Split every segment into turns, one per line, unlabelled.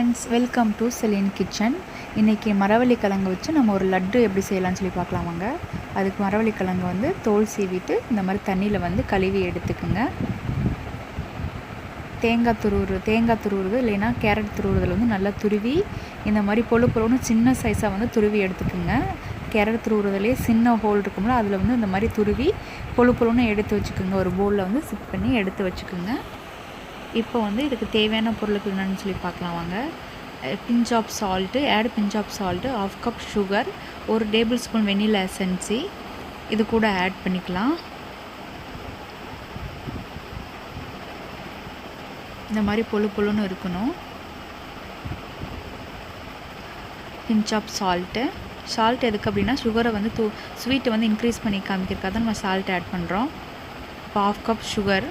Friends, welcome to Celine kitchen. இன்றைக்கி மரவள்ளி கிழங்கு வச்சு நம்ம ஒரு லட்டு எப்படி செய்யலாம்னு சொல்லி பார்க்கலாமாங்க. அதுக்கு மரவள்ளி கிழங்கு வந்து தோல் சீவிட்டு இந்த மாதிரி தண்ணியில் வந்து கழுவி எடுத்துக்குங்க. தேங்காய் துருவுறது இல்லைன்னா கேரட் துருவுறதுல வந்து நல்லா துருவி இந்த மாதிரி பொழுன்னு சின்ன சைஸாக வந்து துருவி எடுத்துக்குங்க. கேரட் துருவுறதுலேயே சின்ன ஹோல் இருக்கும்ல, அதில் வந்து இந்த மாதிரி துருவி பொழுன்னு எடுத்து வச்சுக்கோங்க. ஒரு பவுலில் வந்து சிப் பண்ணி எடுத்து வச்சுக்கோங்க. இப்போ வந்து இதுக்கு தேவையான பொருளுக்கு என்னென்னு சொல்லி பார்க்கலாம் வாங்க. Pinch of salt, pinch of salt, 1/2 cup sugar, 1 tablespoon vanilla essence இது கூட ஆட் பண்ணிக்கலாம். இந்த மாதிரி பொழுன்னு இருக்கணும். பிஞ்ச் ஆஃப் சால்ட் எதுக்கு அப்படின்னா சுகரை வந்து ஸ்வீட்டை வந்து இன்க்ரீஸ் பண்ணி காமிக்கிறதுக்காக தான் நம்ம சால்ட் ஆட் பண்ணுறோம். இப்போ 1/2 கப் சுகர்.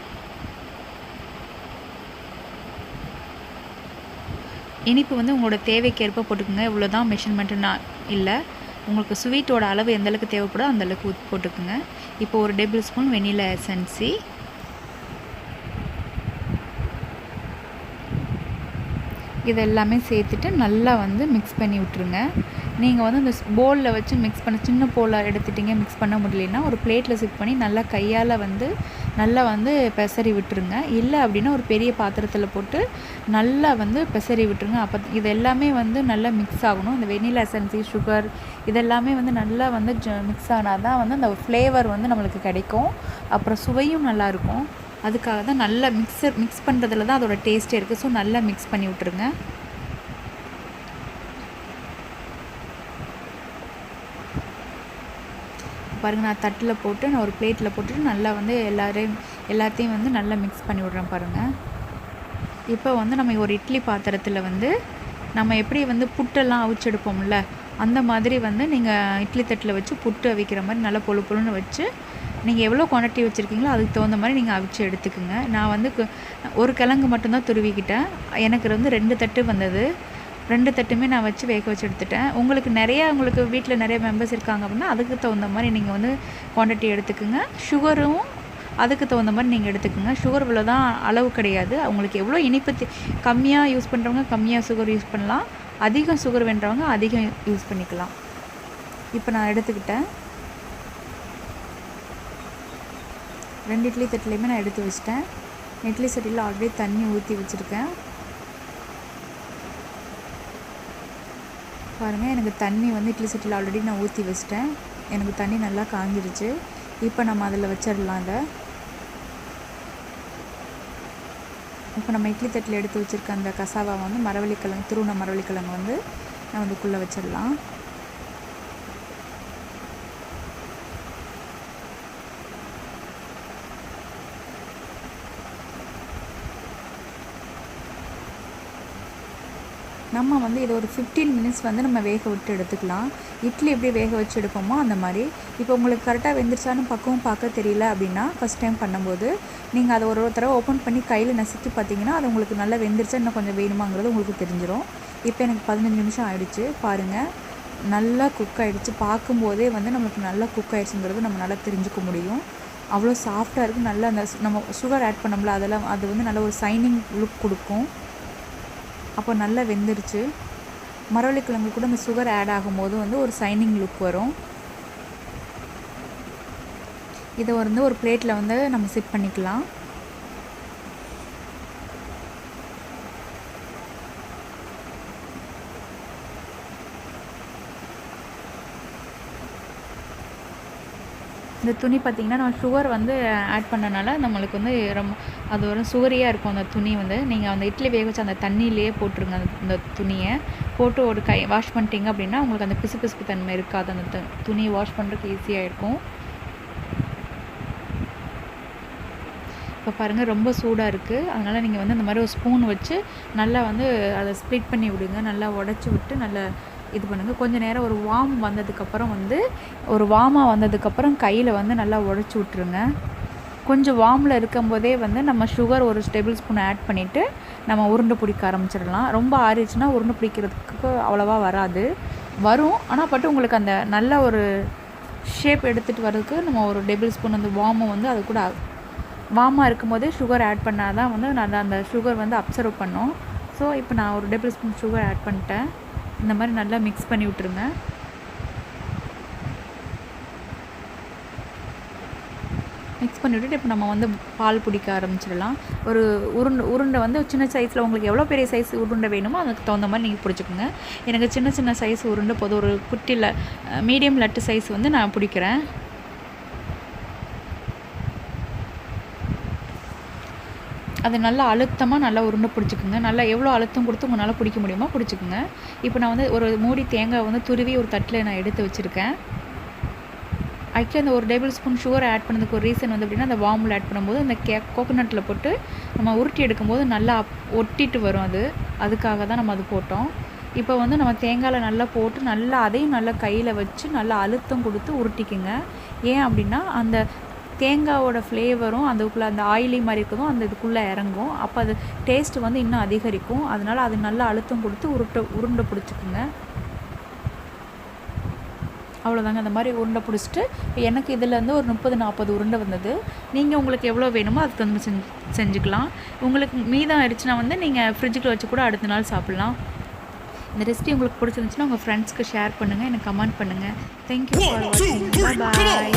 இனிப்பு வந்து உங்களோட தேவைக்கேற்ப போட்டுக்கோங்க. இவ்வளோ தான் மெஷர்மெண்ட்டுன்னா இல்லை, உங்களுக்கு ஸ்வீட்டோட அளவு எந்தளவுக்கு தேவைப்படுதோ அந்தளவுக்கு போட்டுக்குங்க. இப்போ 1 டேபிள் ஸ்பூன் வெனிலா எசன்ஸி, இது எல்லாமே சேர்த்துட்டு நல்லா வந்து மிக்ஸ் பண்ணி விட்டுருங்க. நீங்கள் வந்து இந்த பவுலில் வச்சு மிக்ஸ் பண்ண சின்ன பவுலில் எடுத்துட்டிங்க, மிக்ஸ் பண்ண முடியலன்னா ஒரு பிளேட்டில் சிப் பண்ணி நல்லா கையால் வந்து நல்லா வந்து பெசரி விட்டுருங்க. இல்லை அப்படின்னா ஒரு பெரிய பாத்திரத்தில் போட்டு நல்லா வந்து பெசரி விட்டுருங்க. அப்போ இது எல்லாமே வந்து நல்லா மிக்ஸ் ஆகணும். இந்த வெனிலா எசன்ஸி, சுகர் இதெல்லாமே வந்து நல்லா வந்து மிக்ஸ் ஆனால் தான் வந்து அந்த ஃப்ளேவர் வந்து நம்மளுக்கு கிடைக்கும். அப்புறம் சுவையும் நல்லாயிருக்கும். அதுக்காக தான் நல்லா மிக்ஸ் பண்ணுறதுல தான் அதோடய டேஸ்ட்டே இருக்குது. ஸோ நல்லா மிக்ஸ் பண்ணி விட்டுருங்க. பாருங்கள், நான் தட்டில் போட்டு நான் ஒரு பிளேட்டில் போட்டுட்டு நல்லா வந்து எல்லாத்தையும் வந்து நல்லா மிக்ஸ் பண்ணி விட்றேன் பாருங்கள். இப்போ வந்து நம்ம ஒரு இட்லி பாத்திரத்தில் வந்து நம்ம எப்படி வந்து புட்டெல்லாம் அவிச்சு எடுப்போம்ல, அந்த மாதிரி வந்து நீங்கள் இட்லி தட்டில் வச்சு புட்டு அவிக்கிற மாதிரி நல்லா பொழுன்னு வச்சு நீங்கள் எவ்வளோ குவான்டிட்டி வச்சுருக்கீங்களோ அதுக்கு தகுந்த மாதிரி நீங்கள் அவிச்சு எடுத்துக்குங்க. நான் வந்து ஒரு கிழங்கு மட்டும்தான் துருவிக்கிட்டேன். எனக்கு வந்து 2 தட்டு வந்தது. 2 தட்டுமே நான் வச்சு வேக வச்சு எடுத்துட்டேன். உங்களுக்கு வீட்டில் நிறைய மெம்பர்ஸ் இருக்காங்க அப்படின்னா அதுக்கு தகுந்த மாதிரி நீங்கள் வந்து குவான்டிட்டி எடுத்துக்குங்க. சுகரும் அதுக்கு தகுந்த மாதிரி நீங்கள் எடுத்துக்கோங்க. சுகர் இவ்வளோ தான் அளவு கிடையாது. அவங்களுக்கு எவ்வளோ இனிப்பு கம்மியாக யூஸ் பண்ணுறவங்க கம்மியாக சுகர் யூஸ் பண்ணலாம், அதிகம் சுகர் வேண்டவங்க அதிகம் யூஸ் பண்ணிக்கலாம். இப்போ நான் எடுத்துக்கிட்டேன். 2 இட்லி தட்டுலேயுமே நான் எடுத்து வச்சிட்டேன். இட்லி சட்டியில் ஆல்ரெடி தண்ணி ஊற்றி வச்சுருக்கேன். பாருங்கள், எனக்கு தண்ணி வந்து இட்லி சட்டியில் ஆல்ரெடி நான் ஊற்றி வச்சிட்டேன். எனக்கு தண்ணி நல்லா காஞ்சிருச்சு. இப்போ நம்ம அதில் வச்சிடலாம். இப்போ நம்ம இட்லி தட்டில் எடுத்து வச்சுருக்க அந்த கசாவா வந்து துருவின மரவள்ளிக்கிழங்கு வந்து நம்ம அதுக்குள்ளே வச்சிடலாம். நம்ம வந்து இதை ஒரு 15 மினிட்ஸ் வந்து நம்ம வேக விட்டு எடுத்துக்கலாம். இட்லி எப்படி வேக வச்சு எடுப்போமோ அந்த மாதிரி. இப்போ உங்களுக்கு கரெக்டாக வெந்துருச்சான்னு பக்குவம் பார்க்க தெரியல அப்படின்னா ஃபஸ்ட் டைம் பண்ணும்போது நீங்கள் அதை ஒரு தடவை ஓப்பன் பண்ணி கையில் நசுக்கி பார்த்தீங்கன்னா அது உங்களுக்கு நல்லா வெந்துருச்சா இன்னும் கொஞ்சம் வேணுமாங்கிறது உங்களுக்கு தெரிஞ்சிடும். இப்போ எனக்கு 15 நிமிஷம் ஆகிடுச்சு. பாருங்கள், நல்லா குக் ஆகிடுச்சு. பார்க்கும்போதே வந்து நம்மளுக்கு நல்லா குக் ஆகிடுச்சுங்கிறது நம்ம நல்லா தெரிஞ்சுக்க முடியும். அவ்வளோ சாஃப்டாக இருக்குது. நல்லா அந்த நம்ம சுகர் ஆட் பண்ணோம்ல அது வந்து நல்ல ஒரு சைனிங் லுக் கொடுக்கும். அப்போ நல்லா வெந்துருச்சு. மரவள்ளிக்கிழங்கு கூட இந்த சுகர் ஆட் ஆகும்போது வந்து ஒரு சைனிங் லுக் வரும். இதை வந்து ஒரு பிளேட்டில் வந்து நம்ம சிப் பண்ணிக்கலாம். இந்த துணி பார்த்திங்கன்னா நம்ம சுகர் வந்து ஆட் பண்ணனால நம்மளுக்கு வந்து அது ஒரு சுகரியாக இருக்கும். அந்த துணி வந்து நீங்கள் அந்த இட்லி வேக வச்சு அந்த தண்ணியிலேயே போட்டுருங்க. அந்த துணியை போட்டு ஒரு வாஷ் பண்ணிட்டீங்க அப்படின்னா உங்களுக்கு அந்த பிசுபிசுப்பு தன்மை இருக்காது. அந்த துணியை வாஷ் பண்ணுறதுக்கு ஈஸியாக இருக்கும். இப்போ பாருங்கள், ரொம்ப சூடாக இருக்குது. அதனால் நீங்கள் வந்து இந்த மாதிரி ஒரு ஸ்பூன் வச்சு நல்லா வந்து அதை ஸ்ப்ளிட் பண்ணி விடுங்க. நல்லா உடச்சி விட்டு நல்லா இது பண்ணுங்கள். கொஞ்சம் நேரம் ஒரு வார்மாக வந்ததுக்கப்புறம் கையில் வந்து நல்லா உடச்சி விட்டுருங்க. கொஞ்சம் வார்மில் இருக்கும்போதே வந்து நம்ம சுகர் 1 டேபிள் ஸ்பூன் ஆட் பண்ணிவிட்டு நம்ம உருண்டை பிடிக்க ஆரம்பிச்சிடலாம். ரொம்ப ஆறிடுச்சுன்னா உருண்டை பிடிக்கிறதுக்கு அவ்வளோவா வரும். ஆனால் உங்களுக்கு அந்த நல்ல ஒரு ஷேப் எடுத்துகிட்டு வர்றதுக்கு நம்ம 1 டேபிள் ஸ்பூன் அந்த வார்மை வந்து அது கூட வார்மாக இருக்கும்போதே சுகர் ஆட் பண்ணால் தான் வந்து நல்லா அந்த சுகர் வந்து அப்சர்வ் பண்ணும். ஸோ இப்போ நான் ஒரு டேபிள் ஸ்பூன் சுகர் ஆட் பண்ணிட்டேன். இந்த மாதிரி நல்லா மிக்ஸ் பண்ணி விட்டுருங்க. மிக்ஸ் பண்ணி விட்டுட்டு இப்போ நம்ம வந்து பால் பிடிக்க ஆரம்பிச்சிடலாம். ஒரு உருண்டை வந்து சின்ன சைஸில் உங்களுக்கு எவ்வளோ பெரிய சைஸ் உருண்டை வேணுமோ அதுக்கு தகுந்த மாதிரி நீங்கள் பிடிச்சிக்கோங்க. எனக்கு சின்ன சின்ன சைஸ் உருண்டை போதும். ஒரு குட்டியில் மீடியம் லட்டு சைஸ் வந்து நான் பிடிக்கிறேன். அது நல்லா அழுத்தமாக நல்லா உருண்டை பிடிச்சிக்குங்க. நல்லா எவ்வளோ அழுத்தம் கொடுத்து உங்களால் பிடிக்க முடியுமோ பிடிச்சிக்குங்க. இப்போ நான் வந்து ஒரு மூடி தேங்காய் வந்து துருவி ஒரு தட்டில் நான் எடுத்து வச்சுருக்கேன். ஆக்சுவலி அந்த ஒரு டேபிள் ஸ்பூன் சுகர் ஆட் பண்ணதுக்கு ஒரு ரீசன் வந்து அப்படின்னா, அந்த வார்மில் ஆட் பண்ணும்போது அந்த கோகோனட்டில் போட்டு நம்ம உருட்டி எடுக்கும்போது நல்லா ஒட்டிட்டு வரும். அதுக்காக தான் நம்ம அது போட்டோம். இப்போ வந்து நம்ம தேங்காயில் நல்லா போட்டு நல்லா அதையும் நல்லா கையில் வச்சு நல்லா அழுத்தம் கொடுத்து உருட்டிக்குங்க. ஏன் அப்படின்னா அந்த தேங்காயோட ஃப்ளேவரும் அதுக்குள்ளே அந்த ஆயிலி மாதிரி இருக்கதும் அந்த இதுக்குள்ளே இறங்கும். அப்போ அது டேஸ்ட்டு வந்து இன்னும் அதிகரிக்கும். அதனால் அது நல்லா அழுத்தம் கொடுத்து உருண்டை பிடிச்சிக்குங்க. அவ்வளோதாங்க. அந்த மாதிரி உருண்டை பிடிச்சிட்டு எனக்கு இதில் வந்து ஒரு 30-40 உருண்டை வந்தது. நீங்கள் உங்களுக்கு எவ்வளோ வேணுமோ அதுக்கு வந்து செஞ்சுக்கலாம். உங்களுக்கு மீதம் ஆயிடுச்சுன்னா வந்து நீங்கள் ஃப்ரிட்ஜுக்குள்ள வச்சு கூட அடுத்த நாள் சாப்பிட்லாம். இந்த ரெசிபி உங்களுக்கு பிடிச்சிருந்துச்சுன்னா உங்கள் ஃப்ரெண்ட்ஸ்க்கு ஷேர் பண்ணுங்கள், எனக்கு கமெண்ட் பண்ணுங்கள். தேங்க்யூ ஃபார் வாட்சிங். பாய்.